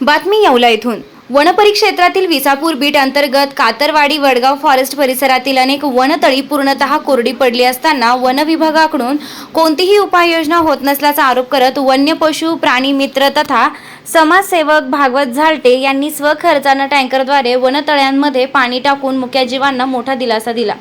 बातमी येवला येथून वनपरिक्षेत्रातील विसापूर बीट अंतर्गत कातरवाडी वडगाव फॉरेस्ट परिसरातील अनेक वनतळी पूर्णतः कोरडी पडली असताना वन विभागाकडून कोणतीही उपाययोजना होत नसल्याचा आरोप करत वन्य पशु प्राणी मित्र तथा समाजसेवक भागवत झालटे यांनी स्वखर्चाने टँकरद्वारे वनतळ्यांमध्ये पाणी टाकून मुक्या जीवांना मोठा दिलासा दिला।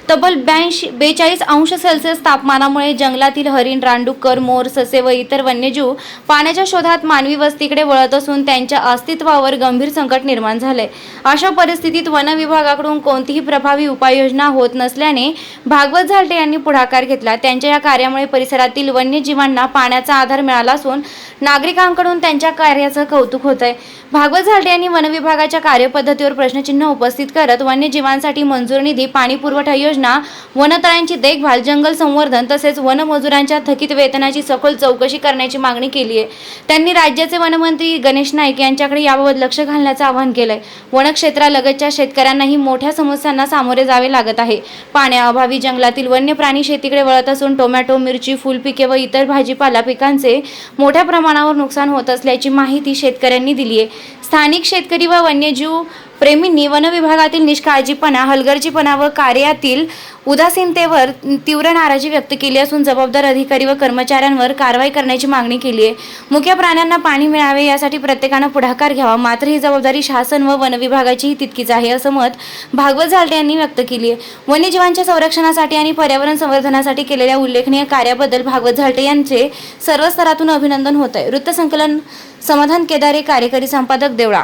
तब्बल 42 अंश सेल्सिअस तापमानामुळे जंगलातील हरिण, रानडुक्कर, मोर, ससे व इतर वन्यजीव पाण्याच्या शोधात मानवी वस्तीकडे वळत असून त्यांच्या अस्तित्वावर गंभीर संकट निर्माण झाले। अशा परिस्थितीत वन विभागाकडून कोणतीही प्रभावी उपाययोजना होत नसल्याने भागवत झालटे यांनी पुढाकार घेतला। त्यांच्या या कार्यामुळे परिसरातील वन्यजीवांना पाण्याचा आधार मिळाला असून नागरिकांकडून त्यांच्या कार्याचं कौतुक होत आहे। भागवत झालटे यांनी वन विभागाच्या कार्यपद्धतीवर प्रश्नचिन्ह उपस्थित करत वन्यजीवांसाठी मंजूर निधी, पाणी पुरवठा योजना, वनतळ्यांची देखभाल, जंगल संवर्धन तसेच वनमजुरांच्या थकीत वेतनाची सखोल चौकशी करण्याची मागणी केली आहे। त्यांनी राज्याचे वनमंत्री गणेश नाईक यांच्याकडे याबाबत लक्ष घालण्याचं आवाहन केलंय। वनक्षेत्रालगतच्या शेतकऱ्यांनाही मोठ्या समस्यांना सामोरे जावे लागत आहे। पाण्याअभावी जंगलातील वन्य प्राणी शेतीकडे वळत असून टोमॅटो, मिरची, फुलपिके व इतर भाजीपाला पिकांचे मोठ्या प्रमाणावर नुकसान होत असल्याची माहिती शेतकऱ्यांनी दिली आहे। स्थानिक शेतकरी व वन्यजीव प्रेमींनी वन विभागातील निष्काळजीपणा, हलगर्जीपणा व कार्यातील उदासीनतेवर तीव्र नाराजी व्यक्त केली असून जबाबदार अधिकारी व कर्मचाऱ्यांवर कारवाई करण्याची मागणी केली आहे। मुक्या प्राण्यांना पाणी मिळावे यासाठी प्रत्येकाने पुढाकार घ्यावा, मात्र ही जबाबदारी शासन व वन विभागाचीही तितकीच आहे असं मत भागवत झालटे यांनी व्यक्त केली आहे। वन्यजीवांच्या संरक्षणासाठी आणि पर्यावरण संवर्धनासाठी केलेल्या उल्लेखनीय कार्याबद्दल भागवत झालटे यांचे सर्व स्तरातून अभिनंदन होत आहे। वृत्तसंकलन समाधान केदारे, कार्यकारी संपादक, देवळा।